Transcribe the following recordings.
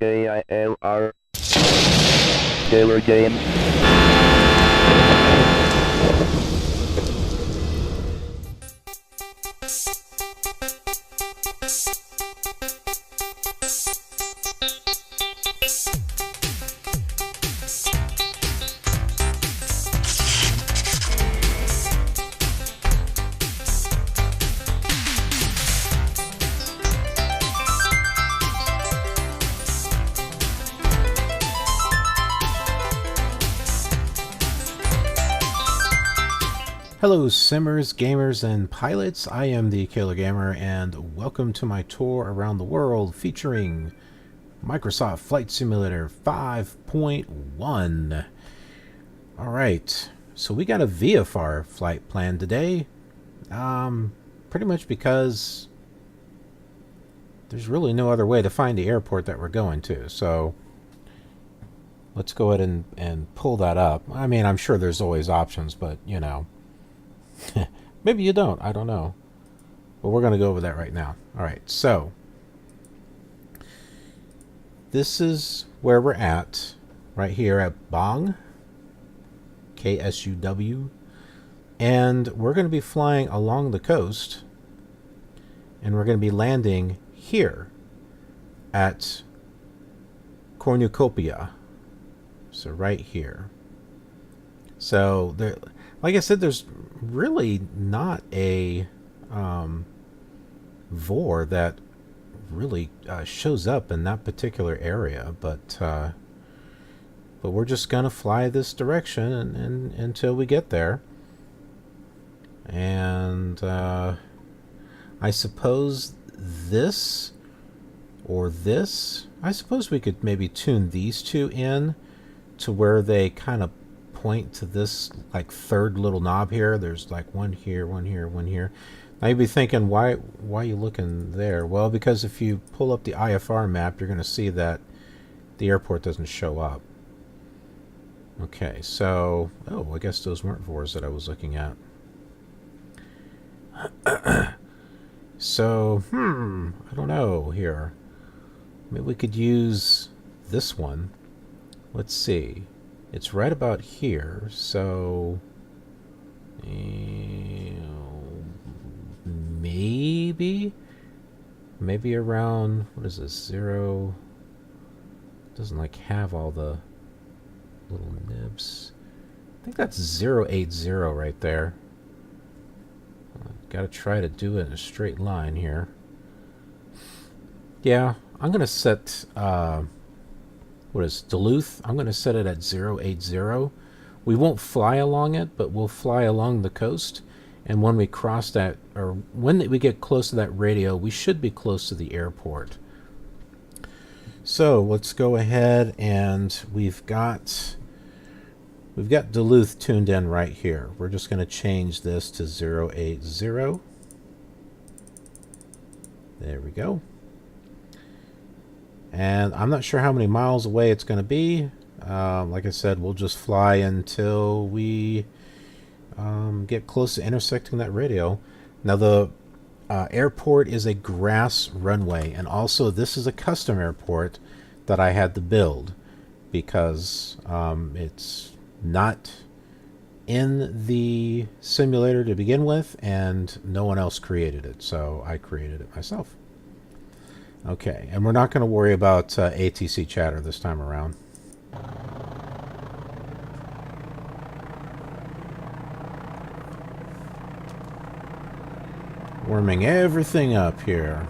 KILR. KILR James. Hello simmers, gamers, and pilots. I am the KILR Gamer, and welcome to my tour around the world featuring Microsoft Flight Simulator 5.1. Alright, so we got a VFR flight planned today. Pretty much because there's really no other way to find the airport that we're going to. So let's go ahead and pull that up. I mean, I'm sure there's always options, but you know. Maybe you don't. I don't know. But we're going to go over that right now. Alright, so this is where we're at. Right here at Bong, KSUW. And we're going to be flying along the coast. And we're going to be landing here at Cornucopia. So right here. So there, like I said, there's really not a VOR that really shows up in that particular area, but we're just gonna fly this direction and until we get there. And I suppose this or this, I suppose we could maybe tune these two in to where they kind of point to this like third little knob here. There's like one here, one here, one here. Now you'd be thinking, why are you looking there? Well, because if you pull up the IFR map, you're going to see that the airport doesn't show up. Okay, so I guess those weren't VORs that I was looking at. So I don't know here. Maybe we could use this one. Let's see. It's right about here, so maybe around, what is this, 0, doesn't like have all the little nibs. I think that's 080 right there. Gotta try to do it in a straight line here. Yeah, I'm gonna set what is Duluth? I'm going to set it at 080. We won't fly along it, but we'll fly along the coast. And when we cross that, or when we get close to that radio, we should be close to the airport. So let's go ahead, and we've got Duluth tuned in right here. We're just going to change this to 080. There we go. And I'm not sure how many miles away it's going to be. Like I said, we'll just fly until we get close to intersecting that radio. Now the airport is a grass runway, and also this is a custom airport that I had to build because it's not in the simulator to begin with, and no one else created it, so I created it myself. Okay, and we're not going to worry about ATC chatter this time around. Warming everything up here.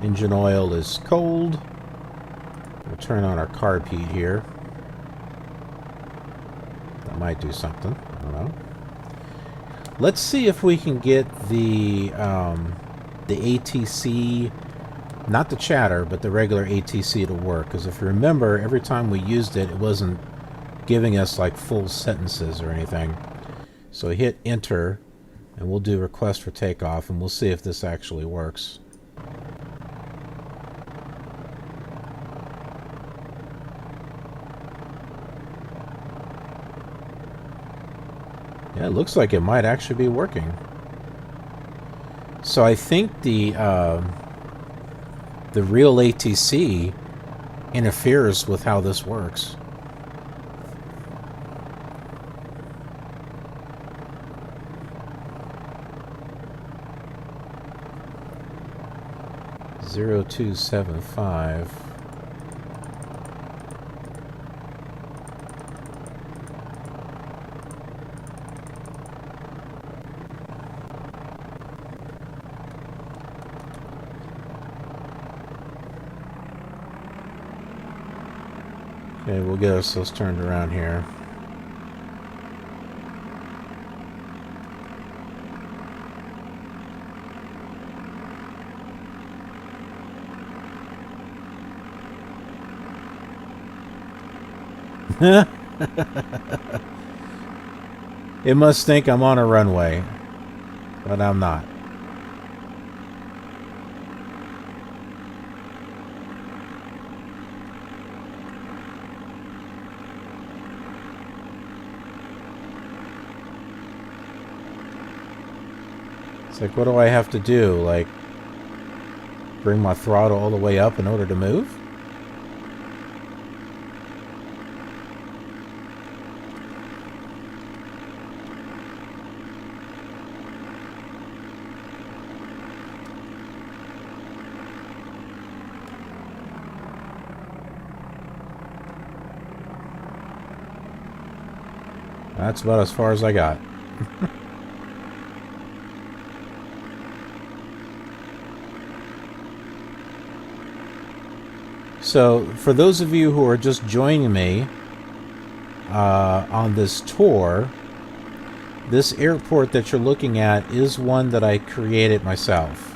Engine oil is cold. We'll turn on our carb heat here. That might do something. I don't know. Let's see if we can get the ATC, not the chatter, but the regular ATC to work. Because if you remember, every time we used it, it wasn't giving us like full sentences or anything. So hit enter, and we'll do request for takeoff, and we'll see if this actually works. Yeah, it looks like it might actually be working. So I think the the real ATC interferes with how this works. Zero 0275. Okay, we'll get ourselves turned around here. It must think I'm on a runway, but I'm not. It's like, what do I have to do? Like, bring my throttle all the way up in order to move? That's about as far as I got. So, for those of you who are just joining me on this tour, this airport that you're looking at is one that I created myself.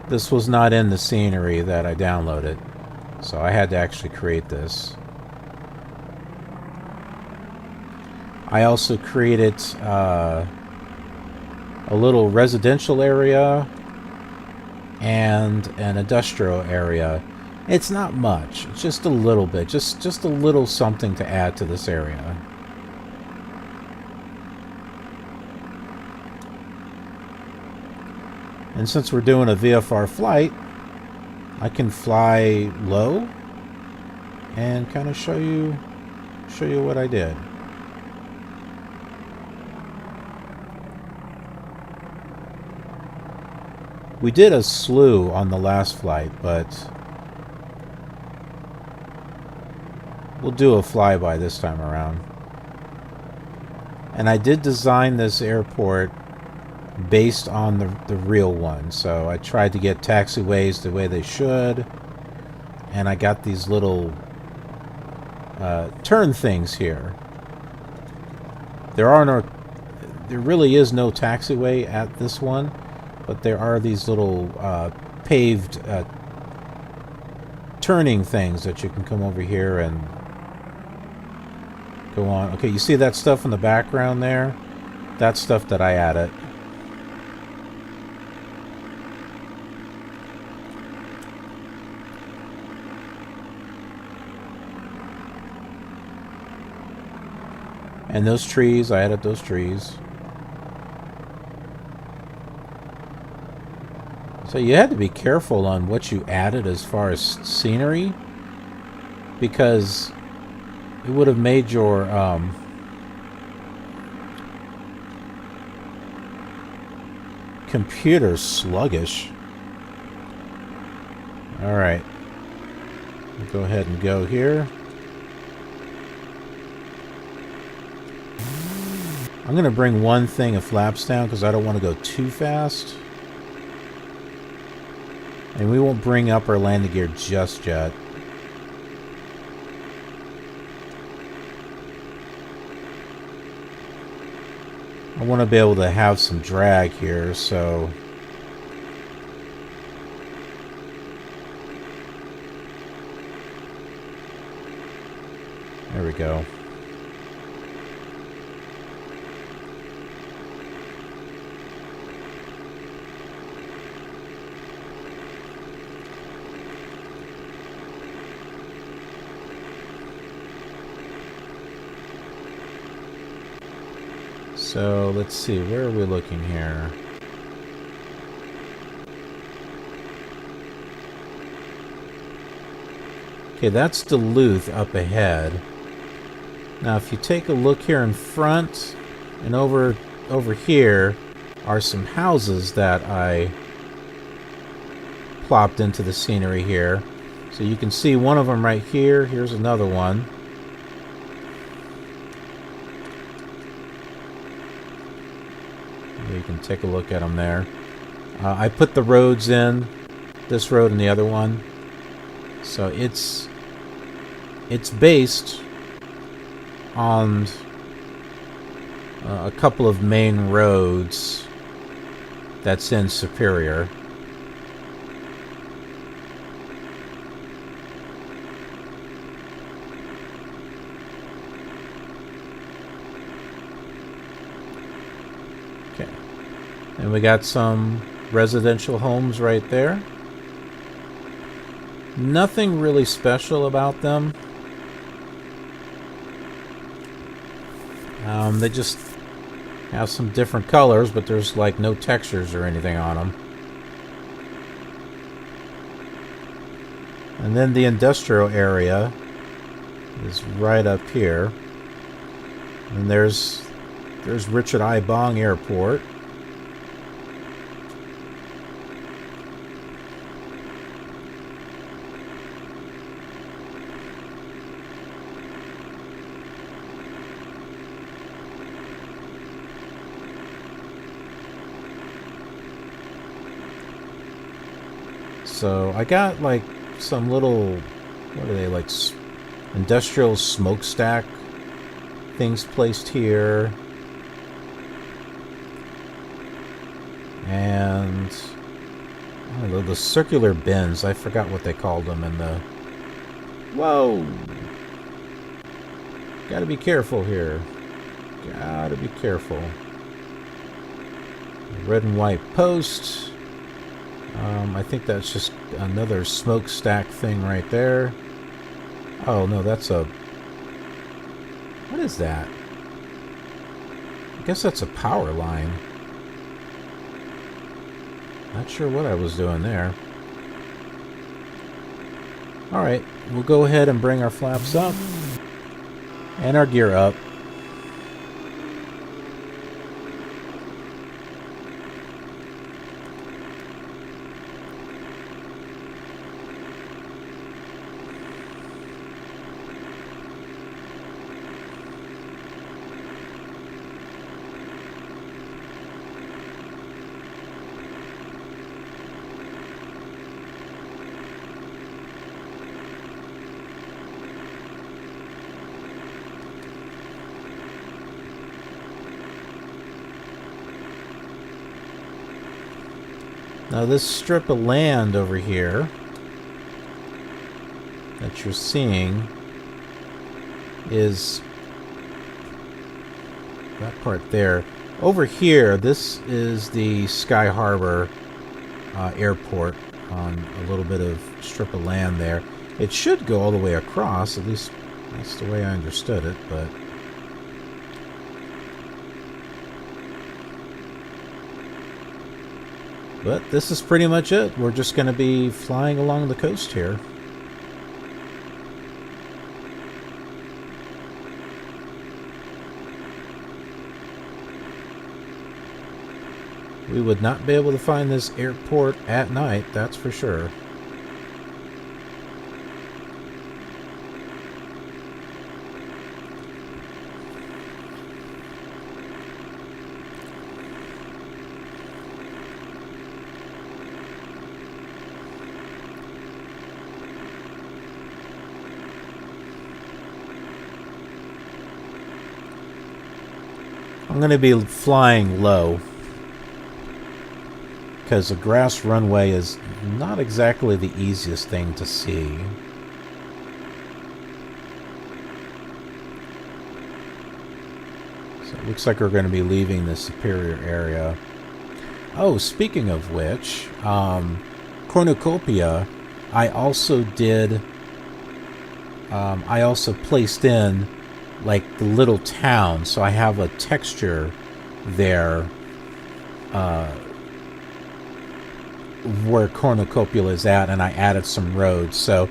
This was not in the scenery that I downloaded, so I had to actually create this. I also created a little residential area and an industrial area. It's not much, it's just a little bit, just a little something to add to this area. And since we're doing a VFR flight, I can fly low and kind of show you what I did. We did a slew on the last flight, but we'll do a flyby this time around. And I did design this airport based on the real one. So I tried to get taxiways the way they should, and I got these little turn things here. There really is no taxiway at this one, but there are these little paved turning things that you can come over here and go on. Okay, you see that stuff in the background there? That's stuff that I added. And those trees, I added those trees. So you had to be careful on what you added as far as scenery, because it would have made your computer sluggish. Alright. Go ahead and go here. I'm going to bring one thing of flaps down because I don't want to go too fast. And we won't bring up our landing gear just yet. I want to be able to have some drag here, so... There we go. So let's see, where are we looking here? Okay, that's Duluth up ahead. Now if you take a look here in front and over here are some houses that I plopped into the scenery here. So you can see one of them right here. Here's another one. You can take a look at them there. I put the roads in, this road and the other one. So it's based on a couple of main roads that's in Superior. Okay, and we got some residential homes right there. Nothing really special about them. They just have some different colors, but there's like no textures or anything on them. And then the industrial area is right up here. And there's Richard I. Bong Airport. So I got like some little, what are they, like industrial smokestack things placed here. And I don't know, the circular bins, I forgot what they called them in the... Whoa! Gotta be careful here. Gotta be careful. Red and white post. I think that's just another smokestack thing right there. Oh no, that's a... What is that? I guess that's a power line. Not sure what I was doing there. Alright, we'll go ahead and bring our flaps up. And our gear up. Now this strip of land over here that you're seeing is that part there. Over here, this is the Sky Harbor airport on a little bit of strip of land there. It should go all the way across, at least that's the way I understood it, but... But this is pretty much it. We're just going to be flying along the coast here. We would not be able to find this airport at night, that's for sure. I'm going to be flying low because the grass runway is not exactly the easiest thing to see. So it looks like we're going to be leaving the Superior area. Oh, speaking of which, Cornucopia, I also placed in like the little town, so I have a texture there where Cornucopia is at, and I added some roads. So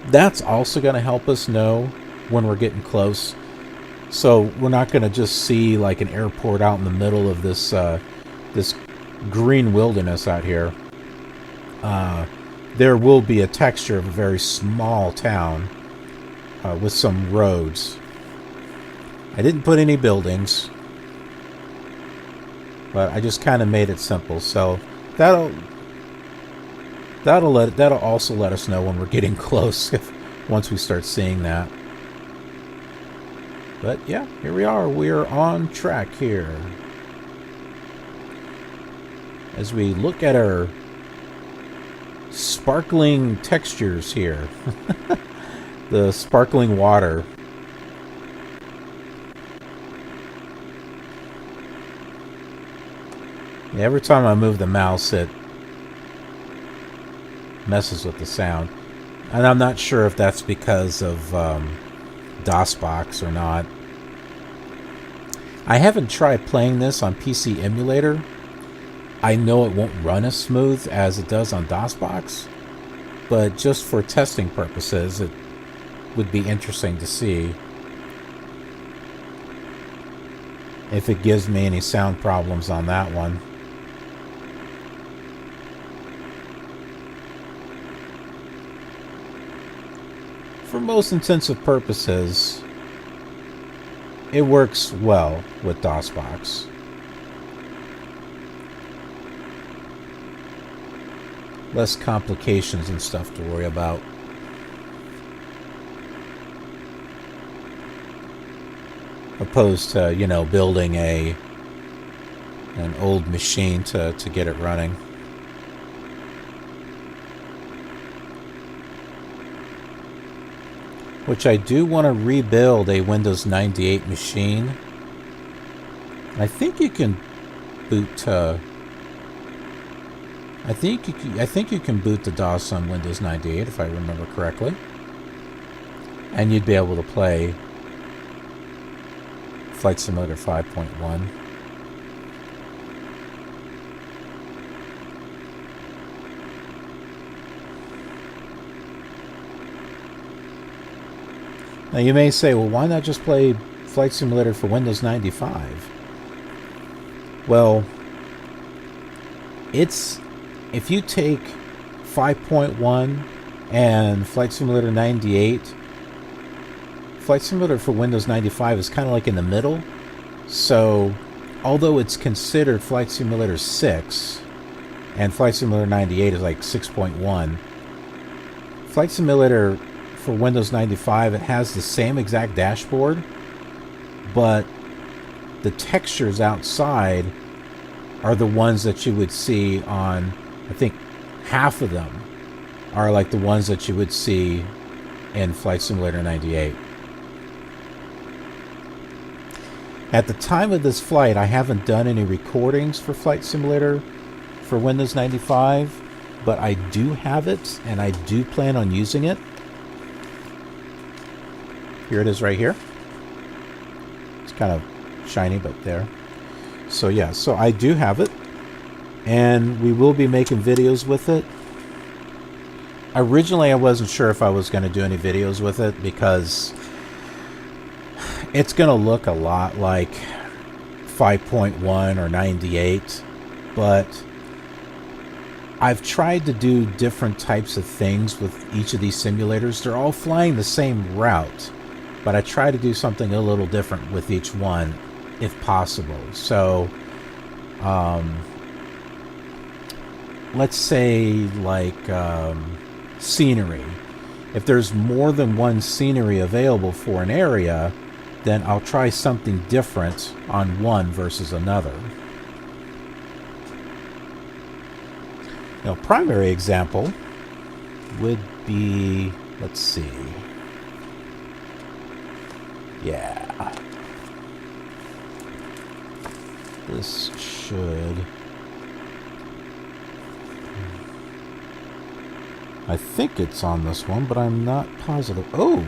that's also going to help us know when we're getting close. So we're not going to just see like an airport out in the middle of this this green wilderness out here. There will be a texture of a very small town with some roads. I didn't put any buildings, but I just kind of made it simple. So that'll also let us know when we're getting close once we start seeing that. But yeah, here we are. We're on track here as we look at our sparkling textures here. The sparkling water. Yeah, every time I move the mouse, it messes with the sound. And I'm not sure if that's because of DOSBox or not. I haven't tried playing this on PC emulator. I know it won't run as smooth as it does on DOSBox, but just for testing purposes, it would be interesting to see if it gives me any sound problems on that one. For most intensive purposes, it works well with DOSBox. Less complications and stuff to worry about. Opposed to, you know, building an old machine to get it running. Which I do want to rebuild a Windows 98 machine. I think you can boot. I think you can boot the DOS on Windows 98 if I remember correctly, and you'd be able to play Flight Simulator 5.1. Now you may say, well, why not just play Flight Simulator for Windows 95? Well, if you take 5.1 and Flight Simulator 98, Flight Simulator for Windows 95 is kind of like in the middle. So, although it's considered Flight Simulator 6, and Flight Simulator 98 is like 6.1, Flight Simulator for Windows 95, it has the same exact dashboard, but the textures outside are the ones that you would see on, I think half of them are like the ones that you would see in Flight Simulator 98. At the time of this flight, I haven't done any recordings for Flight Simulator for Windows 95, but I do have it, and I do plan on using it. Here it is right here. It's kind of shiny, but there. So yeah, so I do have it, and we will be making videos with it. Originally, I wasn't sure if I was going to do any videos with it because it's going to look a lot like 5.1 or 98, but I've tried to do different types of things with each of these simulators. They're all flying the same route, but I try to do something a little different with each one if possible. So let's say like scenery. If there's more than one scenery available for an area, then I'll try something different on one versus another. Now, primary example would be, let's see. Yeah. This should... I think it's on this one, but I'm not positive. Oh!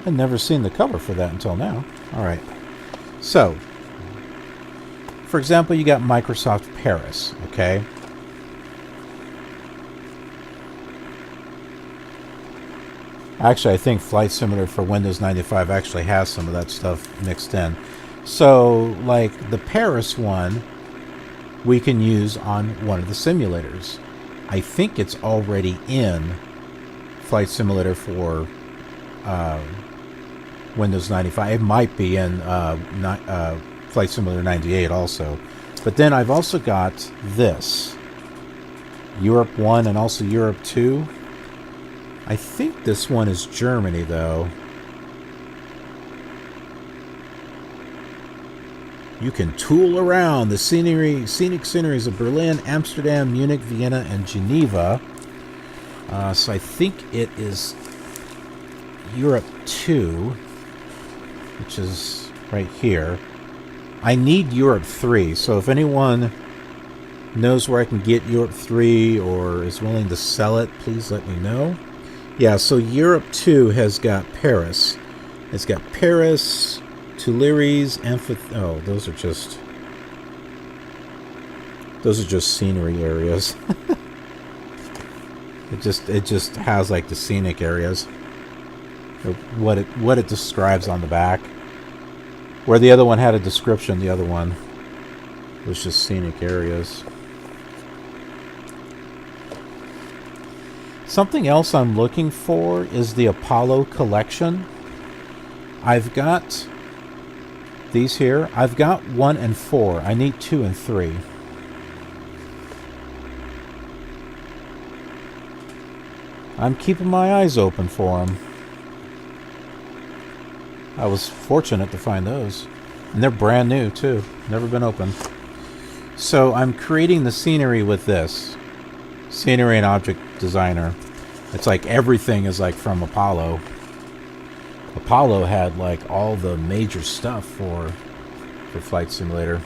I'd never seen the cover for that until now. Alright. So, for example, you got Microsoft Paris, okay? Actually, I think Flight Simulator for Windows 95 actually has some of that stuff mixed in. So, like the Paris one, we can use on one of the simulators. I think it's already in Flight Simulator for Windows 95. It might be in Flight Simulator 98 also. But then I've also got this. Europe 1 and also Europe 2. I think this one is Germany, though. You can tool around the scenic sceneries of Berlin, Amsterdam, Munich, Vienna, and Geneva. So I think it is Europe 2, which is right here. I need Europe 3, so if anyone knows where I can get Europe 3 or is willing to sell it, please let me know. Yeah, so Europe 2 has got Paris. It's got Paris, Tuileries, oh, those are just scenery areas. It just has like the scenic areas. What it describes on the back. Where the other one had a description, the other one was just scenic areas. Something else I'm looking for is the Apollo collection. I've got these here. I've got 1 and 4. I need 2 and 3. I'm keeping my eyes open for them. I was fortunate to find those. And they're brand new, too. Never been opened. So I'm creating the scenery with this. Scenery and Object Designer. It's like everything is like from Apollo. Apollo had like all the major stuff for Flight Simulator.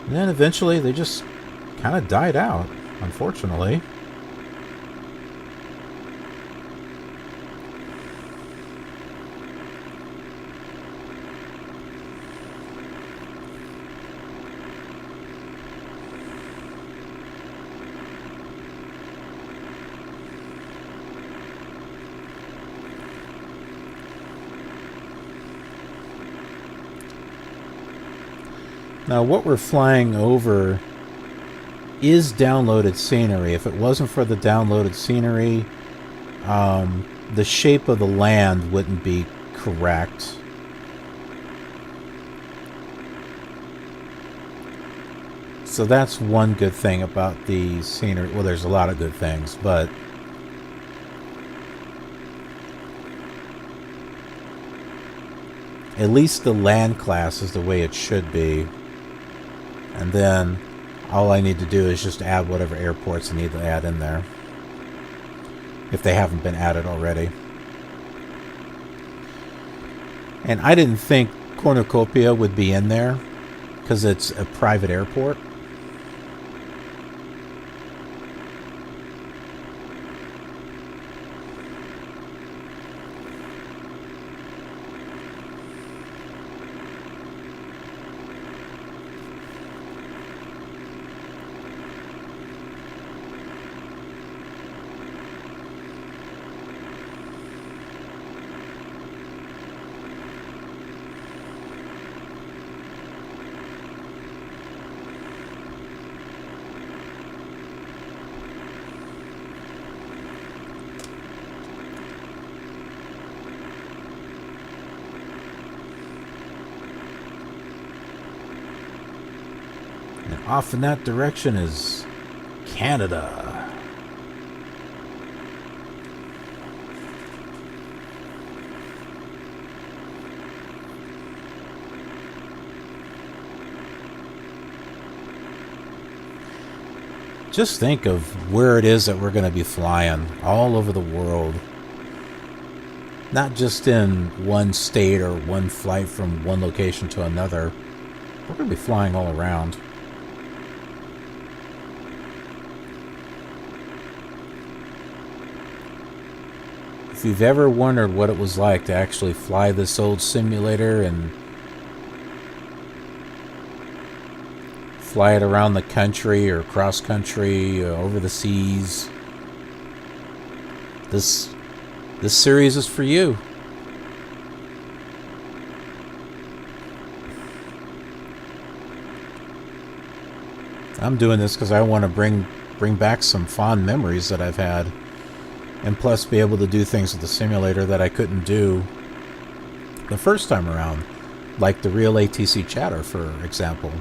And then eventually they just kind of died out, unfortunately. Now, what we're flying over is downloaded scenery. If it wasn't for the downloaded scenery, the shape of the land wouldn't be correct. So that's one good thing about the scenery. Well, there's a lot of good things, but at least the land class is the way it should be. And then all I need to do is just add whatever airports I need to add in there, if they haven't been added already. And I didn't think Cornucopia would be in there because it's a private airport. And off in that direction is Canada. Just think of where it is that we're going to be flying all over the world. Not just in one state or one flight from one location to another. We're going to be flying all around. If you've ever wondered what it was like to actually fly this old simulator and fly it around the country or cross country, over the seas, this series is for you. I'm doing this because I want to bring back some fond memories that I've had, and plus be able to do things with the simulator that I couldn't do the first time around, like the real ATC chatter, for example.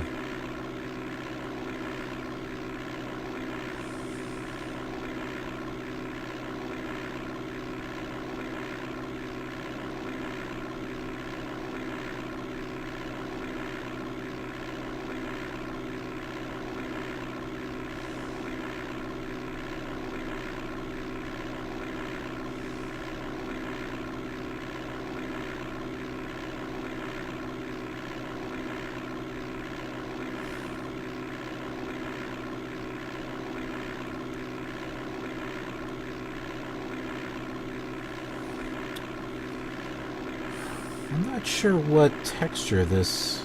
I'm not sure what texture this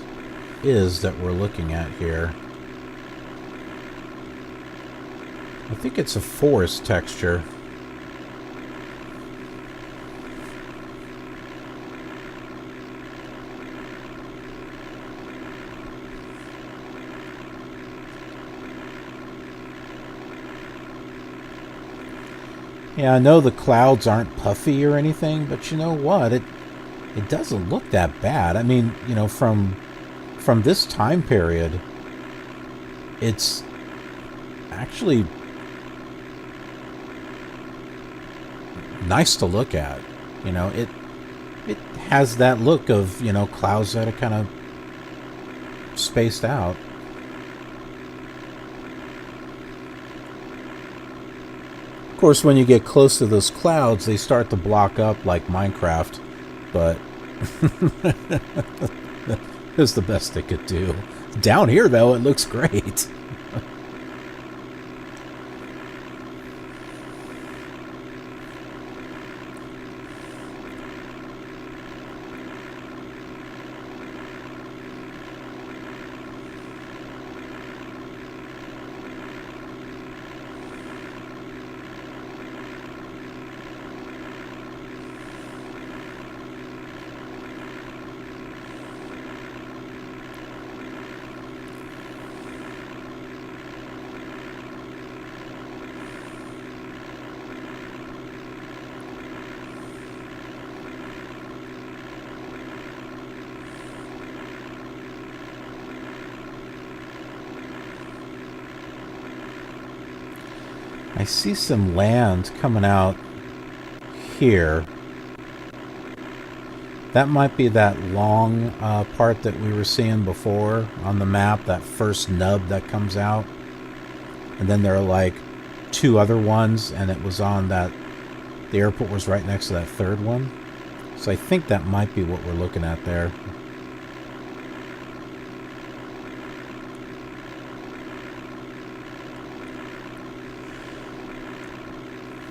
is that we're looking at here. I think it's a forest texture. Yeah, I know the clouds aren't puffy or anything, but you know what? It doesn't look that bad. I mean, you know, from this time period, it's actually nice to look at. You know, it has that look of, you know, clouds that are kind of spaced out. Of course, when you get close to those clouds, they start to block up like Minecraft, but it was the best they could do. Down here, though, it looks great. I see some land coming out here. That might be that long part that we were seeing before on the map, that first nub that comes out. And then there are like two other ones, and it was on that, the airport was right next to that third one. So I think that might be what we're looking at there.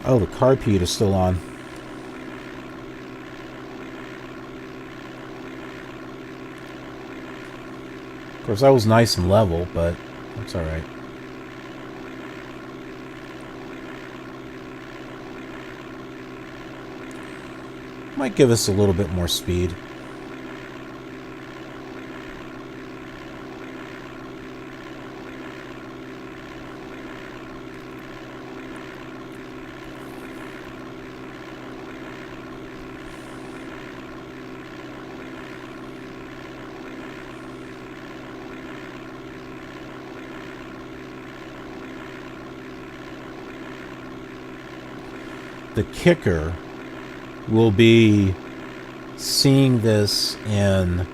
Oh, the carpet is still on. Of course, that was nice and level, but that's alright. Might give us a little bit more speed. The kicker will be seeing this in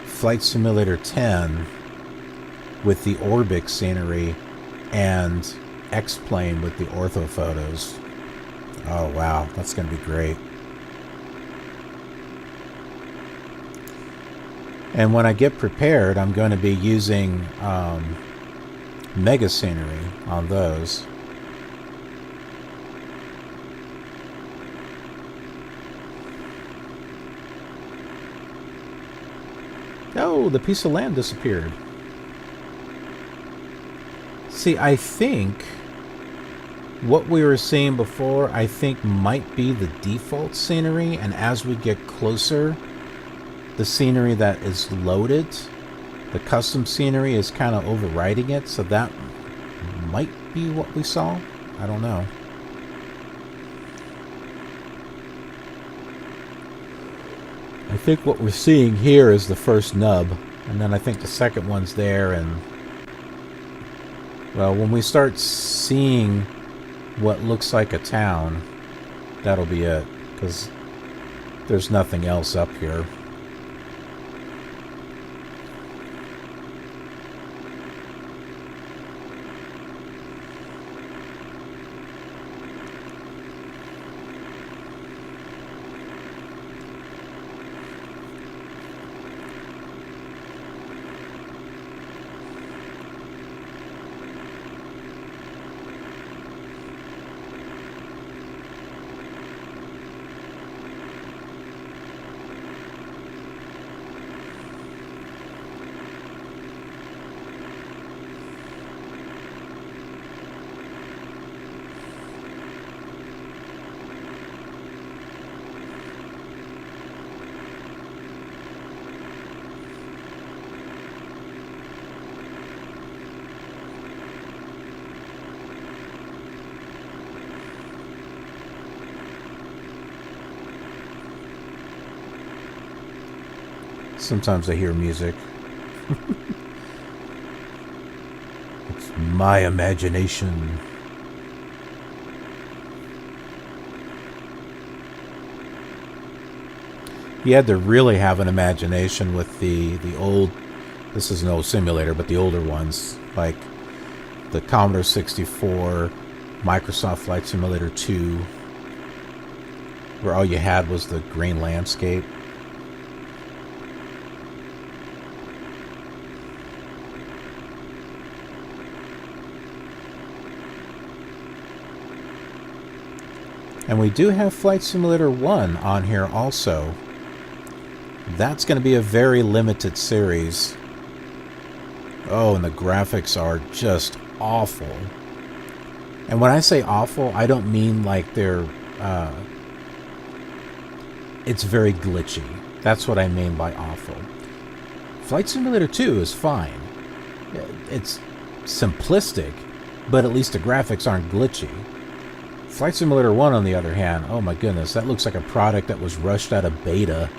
Flight Simulator 10 with the Orbix scenery and X-Plane with the ortho photos. Oh wow, that's going to be great. And when I get prepared, I'm going to be using Mega Scenery on those. Oh, the piece of land disappeared. See, I think what we were seeing before, I think might be the default scenery, and as we get closer, the scenery that is loaded, the custom scenery is kind of overriding it, so that might be what we saw. I don't know. I think what we're seeing here is the first nub, and then I think the second one's there, and well, when we start seeing what looks like a town, that'll be it, because there's nothing else up here. Sometimes I hear music. It's my imagination. You had to really have an imagination with the old, this is no simulator, but the older ones, like the Commodore 64, Microsoft Flight Simulator 2, where all you had was the green landscape. And we do have Flight Simulator 1 on here also. That's going to be a very limited series. Oh, and the graphics are just awful. And when I say awful, I don't mean like they're... it's very glitchy. That's what I mean by awful. Flight Simulator 2 is fine. It's simplistic, but at least the graphics aren't glitchy. Flight Simulator 1, on the other hand, oh my goodness, that looks like a product that was rushed out of beta.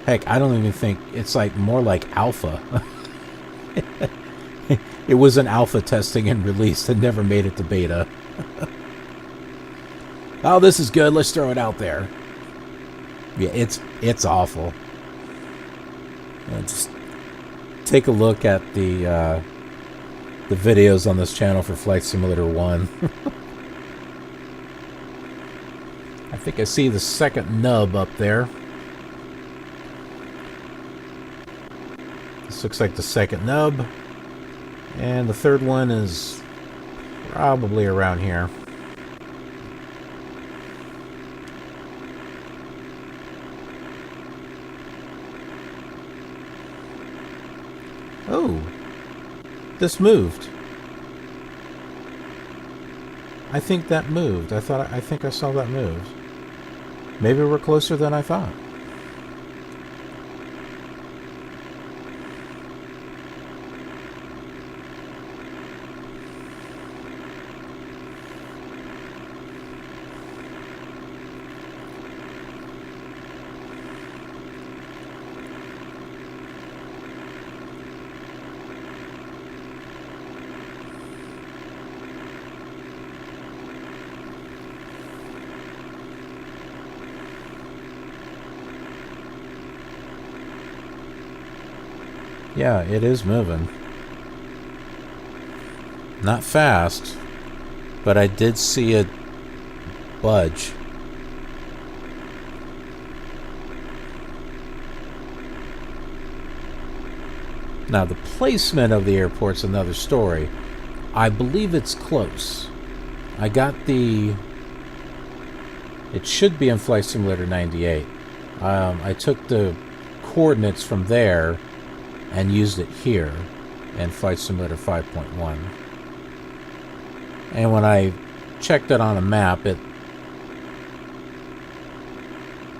Heck, I don't even think it's like more like alpha. It was an alpha testing and release and never made it to beta. Oh, this is good. Let's throw it out there. Yeah, it's awful. Just take a look at the videos on this channel for Flight Simulator 1. I think I see the second nub up there. This looks like the second nub. And the third one is probably around here. Oh, this moved. I think that moved. I think I saw that move. Maybe we're closer than I thought. Yeah, it is moving. Not fast, but I did see it budge. Now, the placement of the airport's another story. I believe it's close. I got the... It should be in Flight Simulator 98. I took the coordinates from there and used it here in Flight Simulator 5.1. And when I checked it on a map, it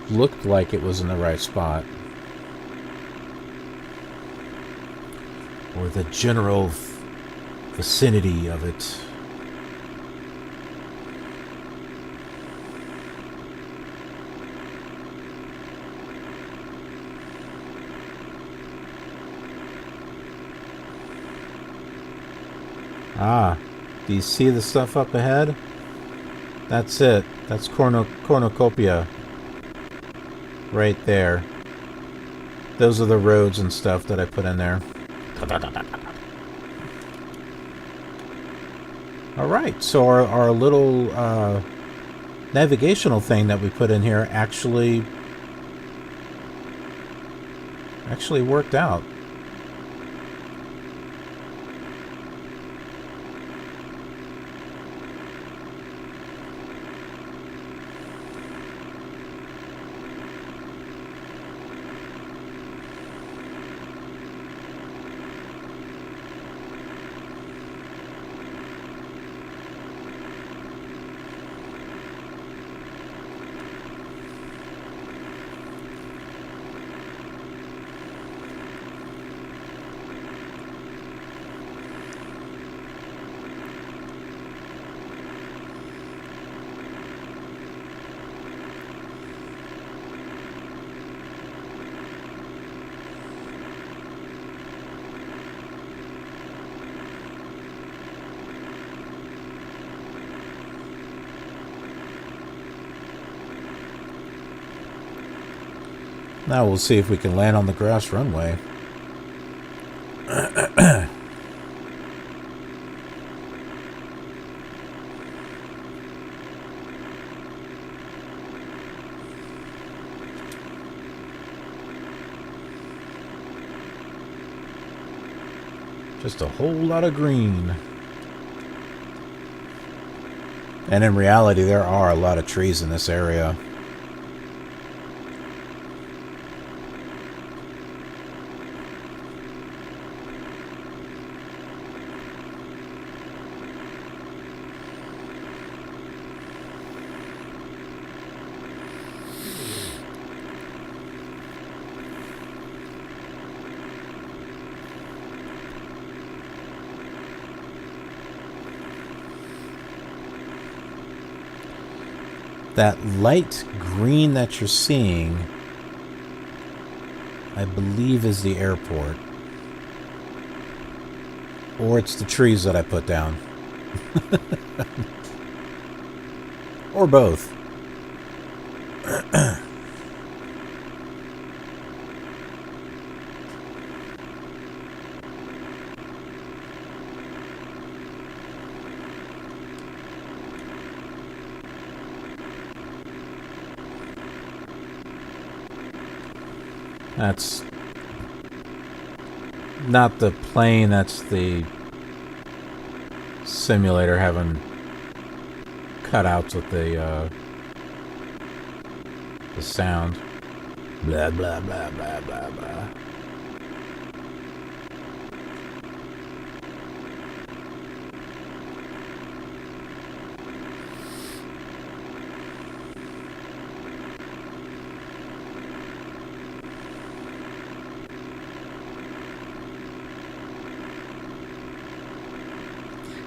looked like it was in the right spot. Or the general vicinity of it. Ah, do you see the stuff up ahead? That's it. That's Cornucopia. Right there. Those are the roads and stuff that I put in there. Alright, so our little navigational thing that we put in here actually worked out. Now we'll see if we can land on the grass runway. Just a whole lot of green. And in reality, there are a lot of trees in this area. That light green that you're seeing, I believe, is the airport. Or it's the trees that I put down. Or both. That's not the plane, that's the simulator having cutouts with the sound. Blah, blah, blah, blah, blah, blah.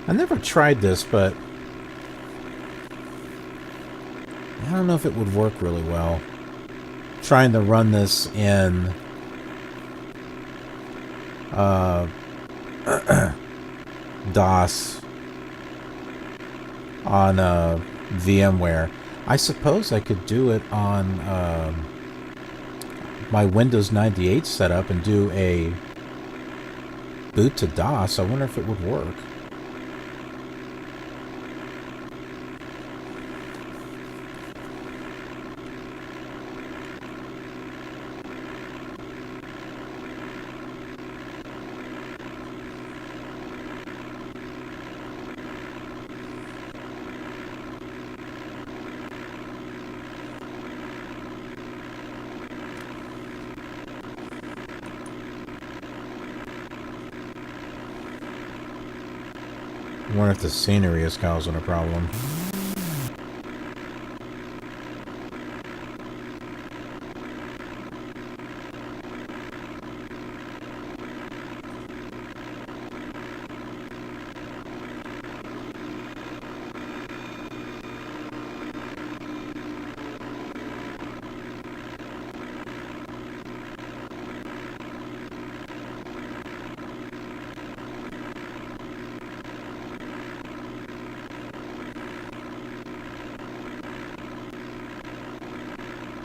I never tried this, but I don't know if it would work really well. Trying to run this in DOS on VMware. I suppose I could do it on my Windows 98 setup and do a boot to DOS. I wonder if it would work. I wonder if the scenery is causing a problem.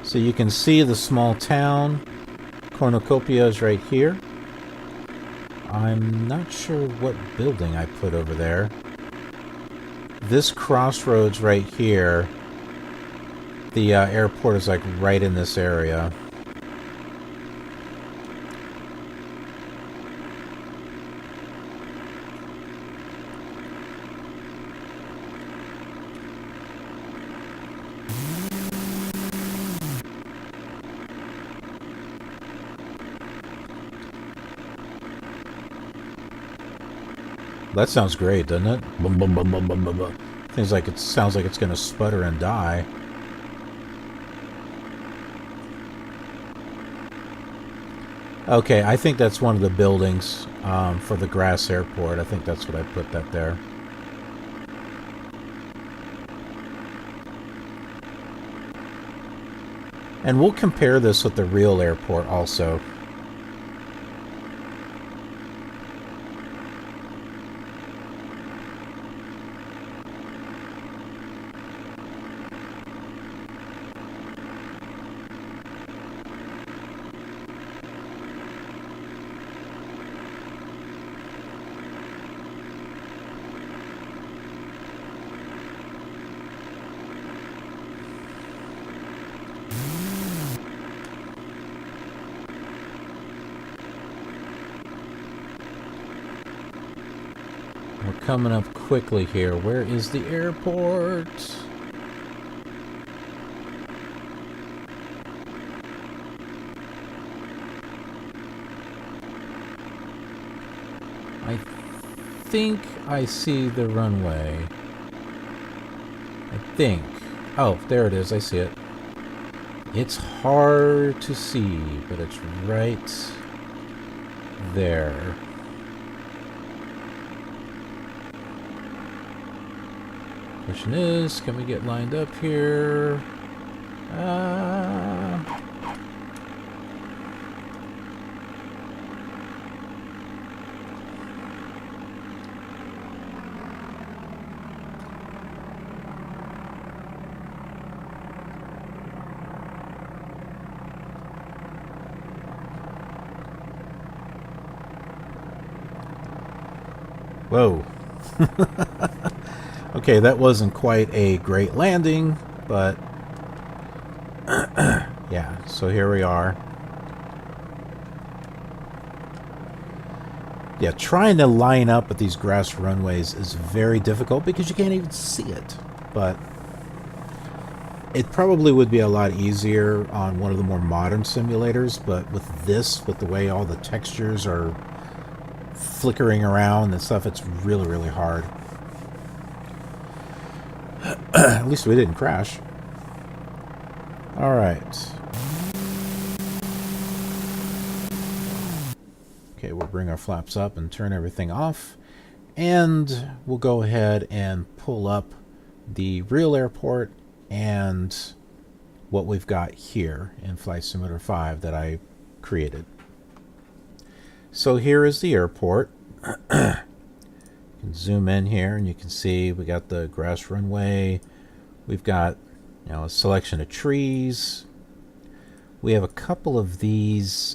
So you can see the small town. Cornucopia is right here. I'm not sure what building I put over there. This crossroads right here, the airport is like right in this area. That sounds great, doesn't it? Bum, bum, bum, bum, bum, bum, bum. Sounds like it's going to sputter and die. Okay, I think that's one of the buildings for the grass airport. I think that's what I put that there. And we'll compare this with the real airport also. We're coming up quickly here. Where is the airport? I think I see the runway. I think. Oh, there it is. I see it. It's hard to see, but it's right there. Question is, can we get lined up here? Whoa. Okay, that wasn't quite a great landing, but yeah, so here we are. Yeah, trying to line up with these grass runways is very difficult because you can't even see it. But it probably would be a lot easier on one of the more modern simulators, but with this, with the way all the textures are flickering around and stuff, it's really, really hard. At least we didn't crash. Alright. Okay, we'll bring our flaps up and turn everything off. And we'll go ahead and pull up the real airport and what we've got here in Flight Simulator 5 that I created. So here is the airport. You can zoom in here and you can see we got the grass runway. We've got, you know, a selection of trees. We have a couple of these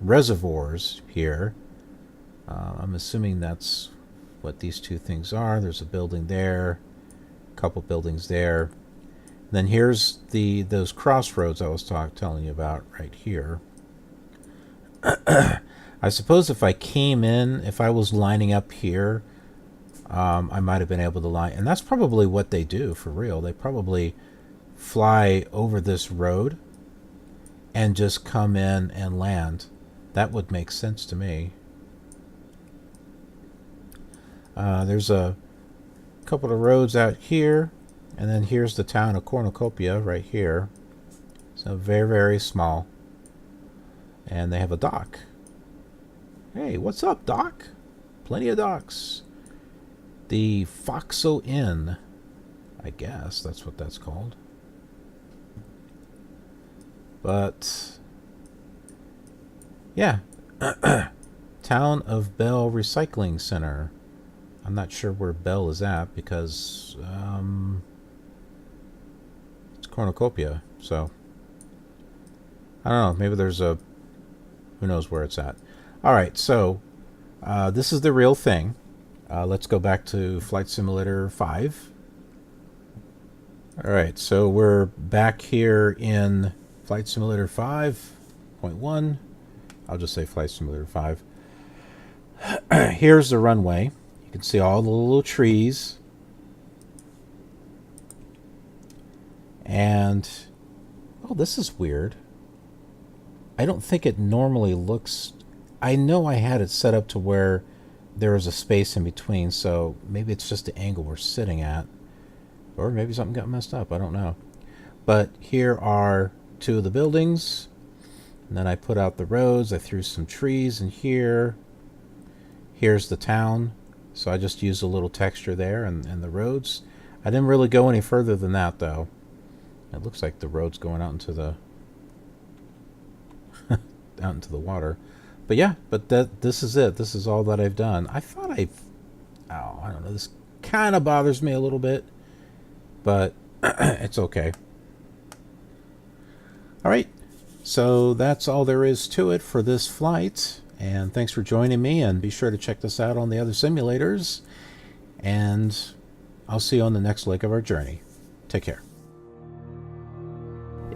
reservoirs here. I'm assuming that's what these two things are. There's a building there, a couple buildings there. And then here's those crossroads I was telling you about right here. I suppose if I came in, if I was lining up here, I might have been able to line. And that's probably what they do for real. They probably fly over this road and just come in and land. That would make sense to me. There's a couple of roads out here, and then here's the town of Cornucopia right here. So very, very small. And they have a dock. Hey, what's up, dock? Plenty of docks. The Foxo Inn, I guess that's what that's called. But yeah, Town of Bell Recycling Center. I'm not sure where Bell is at because it's Cornucopia, so I don't know. Maybe there's a, who knows where it's at. All right, so this is the real thing. Let's go back to Flight Simulator 5. All right, so we're back here in Flight Simulator 5.1. I'll just say Flight Simulator 5. Here's the runway. You can see all the little trees. And, oh, this is weird. I don't think it normally looks... I know I had it set up to where there was a space in between, so maybe it's just the angle we're sitting at. Or maybe something got messed up, I don't know. But here are two of the buildings. And then I put out the roads. I threw some trees in here. Here's the town. So I just used a little texture there and the roads. I didn't really go any further than that, though. It looks like the road's going out into the out into the water. But yeah, but this is it. This is all that I've done. I thought I don't know. This kind of bothers me a little bit, but it's okay. All right. So that's all there is to it for this flight. And thanks for joining me. And be sure to check this out on the other simulators. And I'll see you on the next leg of our journey. Take care.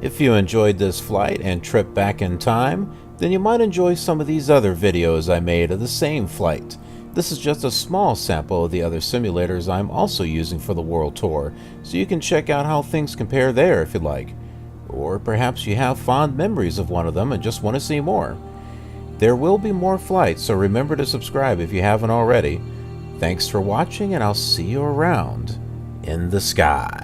If you enjoyed this flight and trip back in time, then you might enjoy some of these other videos I made of the same flight. This is just a small sample of the other simulators I'm also using for the World Tour, so you can check out how things compare there if you'd like. Or perhaps you have fond memories of one of them and just want to see more. There will be more flights, so remember to subscribe if you haven't already. Thanks for watching, and I'll see you around in the sky.